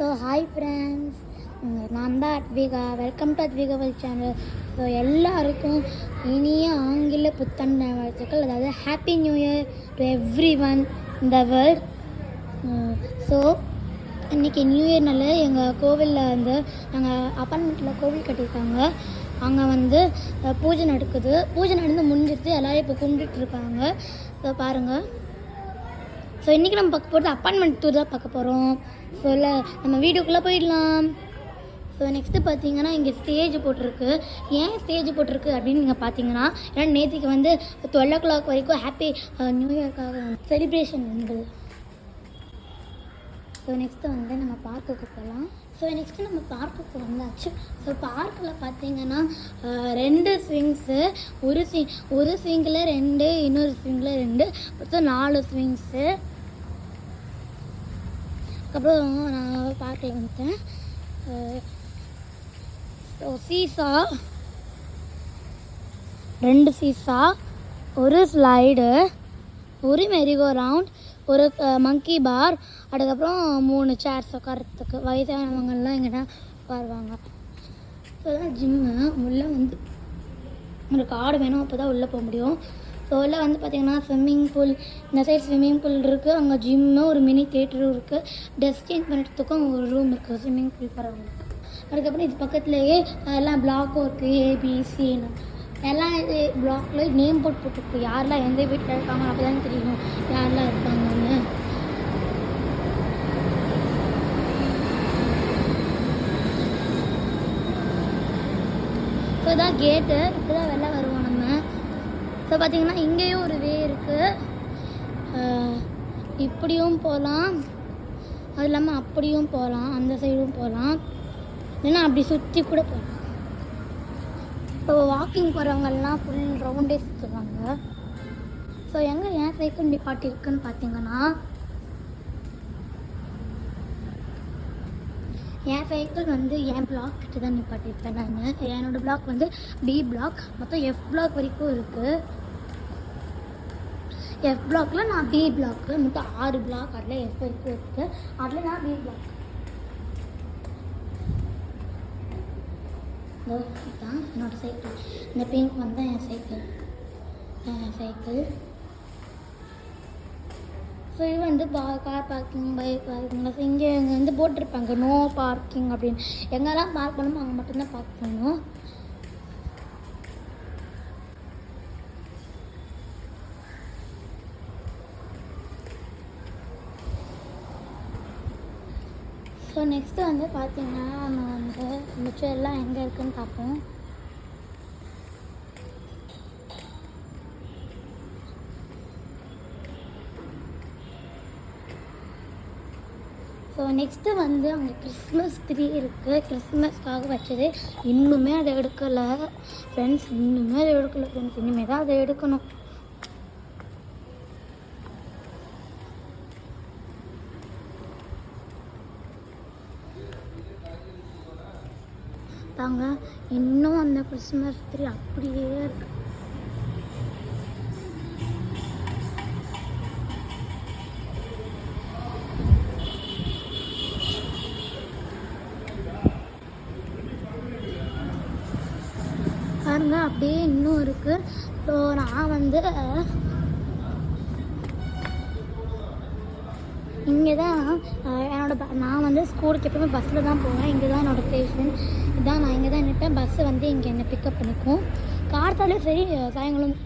So hi friends, நான் தான் Advika. Welcome to Advika world channel. So எல்லாருக்கும் இனிய ஆங்கில புத்தாண்டு வாழ்த்துக்கள், அதாவது happy new year to every one in the world. So இன்றைக்கி நியூ இயர்னால எங்கள் கோவிலில் வந்து நாங்கள் அப்பார்ட்மெண்ட்டில் கோவில் கட்டியிருக்காங்க. அங்கே வந்து பூஜை நடக்குது. பூஜை நடந்து முடிஞ்சிட்டு எல்லோரும் இப்போ கும்பிட்டுருக்காங்க. ஸோ பாருங்கள். ஸோ இன்றைக்கி நம்ம பார்க்க போகிறது அப்பார்ட்மெண்ட் டூர் தான் பார்க்க போகிறோம். ஸோ இல்லை நம்ம வீடியோக்குள்ளே போயிடலாம். ஸோ நெக்ஸ்ட்டு பார்த்தீங்கன்னா இங்கே ஸ்டேஜ் போட்டிருக்கு. ஏன் ஸ்டேஜ் போட்டிருக்கு அப்படின்னு நீங்கள் பார்த்தீங்கன்னா, ஏன்னா நேற்றுக்கு வந்து 12 o'clock வரைக்கும் ஹாப்பி நியூ இயர்க்காக செலிப்ரேஷன் இருந்தது. ஸோ நெக்ஸ்ட்டு வந்து நம்ம பார்க்குக்கு போகலாம். ஸோ நெக்ஸ்ட்டு நம்ம பார்க்குக்கு வந்தாச்சு. ஸோ பார்க்கில் பார்த்தீங்கன்னா 2 ஸ்விங்ஸு, ஒரு ஸ்விங்கில் 2, இன்னொரு ஸ்விங்கில் 2, மொத்தம் 4 ஸ்விங்ஸு. அதுக்கப்புறம் நான் பார்க்கில் வந்துட்டேன். ஸோ சீசா, 2 சீசா, ஒரு ஸ்லைடு, ஒரு மெரிகோ ரவுண்ட், ஒரு மங்கி பார், அதுக்கப்புறம் 3 சேர்ஸ் உட்காரத்துக்கு. வயசானவங்கள்லாம் எங்கன்னா உட்காருவாங்க. ஸோ தான் ஜிம்மு. உள்ளே வந்து ஒரு கார்டு வேணும், அப்போ தான் உள்ளே போக முடியும். ஸோ உள்ளே வந்து பார்த்திங்கன்னா ஸ்விம்மிங் பூல், இந்த சைடு ஸ்விம்மிங் பூல் இருக்குது. அங்கே ஜிம்மு, ஒரு மினி தேட்டரும் இருக்குது. ட்ரெஸ் சேஞ்ச் பண்ணுறதுக்கும் ஒரு ரூம் இருக்குது ஸ்விம்மிங் பூல் போகிறவங்களுக்கு. அதுக்கப்புறம் இது பக்கத்துலேயே எல்லாம் பிளாக்கும் இருக்குது, ஏபிசின்னு எல்லாம். இது பிளாக்கில் நேம் போட்டுருக்கு, யாரெல்லாம் எந்த வீட்டில் இருக்காங்க, அப்போ தான் தெரியும் யாரெல்லாம் இருக்காங்கன்னு. ஸோ இதான் கேட்டு. இப்போ தான் வெளில வருவோம் நம்ம. ஸோ பார்த்திங்கன்னா இங்கேயும் ஒரு வே இருக்குது. இப்படியும் போகலாம், அது இல்லாமல் அப்படியும் போகலாம், அந்த சைடும் போகலாம், இல்லைன்னா அப்படி சுற்றி கூட போகலாம். இப்போ வாக்கிங் போகிறவங்கெல்லாம் ஃபுல் ரவுண்டே சுற்றுவாங்க. ஸோ எங்கே ஏன் சைக்கிள் நிப்பாட்டி இருக்குன்னு பார்த்தீங்கன்னா, என் சைக்கிள் வந்து என் பிளாக் கிட்ட தான் நிப்பாட்டியிருப்பேன் நான். என்னோடய பிளாக் வந்து பி பிளாக், மொத்தம் எஃப் பிளாக் வரைக்கும் இருக்குது. எஃப் பிளாக்கில் நான் பி பிளாக்கு, மொத்தம் 6 பிளாக், அதில் எஃப் வரைக்கும் இருக்குது. அதில் நான் பி பிளாக். இதுதான் என்னோடய சைக்கிள். இந்த பிங்க் வந்து என் சைக்கிள். ஸோ இது வந்து car parking, bike parking. So இங்கே வந்து போட்டிருப்பாங்க நோ பார்க்கிங் அப்படின்னு. எங்கெல்லாம் பார்க் பண்ணணுமோ அங்கே மட்டும்தான் பார்க் பண்ணணும். ஸோ நெக்ஸ்ட்டு வந்து பார்த்திங்கன்னா நம்ம வந்து மிச்சம் எல்லாம் எங்கே இருக்குதுன்னு பார்ப்போம். ஸோ நெக்ஸ்ட்டு வந்து அங்கே கிறிஸ்மஸ் ட்ரீ இருக்குது. கிறிஸ்மஸ்க்காக வச்சது. இன்னுமே அதை எடுக்கலை ஃப்ரெண்ட்ஸ், இனிமேல் தான் அதை எடுக்கணும். தாங்க இன்னும் அந்த கிறிஸ்மஸ் ட்ரீ அப்படியே இருக்கு. பாருங்க அப்படியே இன்னும் இருக்குது. ஸோ நான் வந்து இங்கே தான் நான் வந்து ஸ்கூலுக்கு எப்பவுமே பஸ்ஸில் தான் போவேன். இங்கே தான் என்னோடய ஸ்டேஷன். இதுதான் நான் இங்கே தான் நிற்பேன். பஸ்ஸு வந்து இங்கே என்னை பிக்கப் பண்ணிக்கும். கார்த்தாலும் சரி சாயங்காலம்.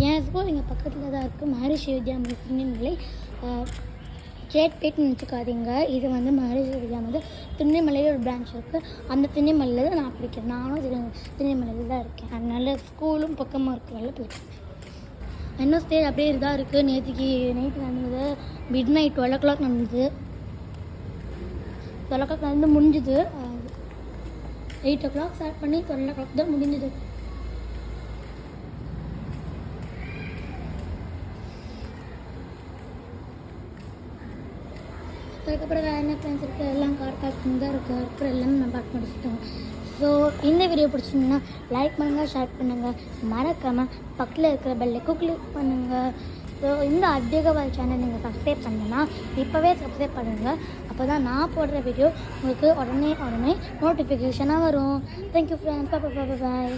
என் ஸ்கூல் இங்கே பக்கத்தில் தான் இருக்குது. மகரிஷி வித்யாமணி திருநெல்வேலி. கேட்பேட்னு நினச்சிக்காதீங்க. இது வந்து மகரிஷி வித்யாமணி திருநெல்வேலியில் ஒரு பிரான்ச் இருக்குது. அந்த திருநெல்வேலியில் தான் நான் படிக்கிறேன். நானும் திருநெல்வேலியில் தான் இருக்கேன். அதனால ஸ்கூலும் பக்கமாக இருக்கிறதால போயிட்டேன். இன்னும் ஸ்டேஜ் அப்படியே இதாக இருக்குது. நைட்டு நடந்தது மிட்-நைட் 12 o'clock நடந்தது. 12 o'clock நடந்து முடிஞ்சுது. 8 o'clock ஸ்டார்ட் பண்ணி 12 o'clock தான் முடிஞ்சுது. அதுக்கப்புறம் வேறு என்ன ஃப்ரெண்ட்ஸ் இருக்குது, எல்லாம் கார் பார்க்கிங் தான் இருக்குது. அதுக்கப்புறம் எல்லாமே நான் பார்க்க முடிச்சுட்டோம். ஸோ இந்த வீடியோ பிடிச்சிங்கன்னா லைக் பண்ணுங்கள், ஷேர் பண்ணுங்கள், மறக்காமல் பக்கத்தில் இருக்கிற பெல்லைக்கும் கிளிக் பண்ணுங்கள். ஸோ இந்த அத்விகா வேர்ல்ட் சேனல் நீங்கள் சப்ஸ்கிரைப் பண்ணுன்னா இப்போவே சப்ஸ்கிரைப் பண்ணுங்கள். அப்போ தான் நான் போடுற வீடியோ உங்களுக்கு உடனே நோட்டிஃபிகேஷனாக வரும். Thank you friends. பாய்.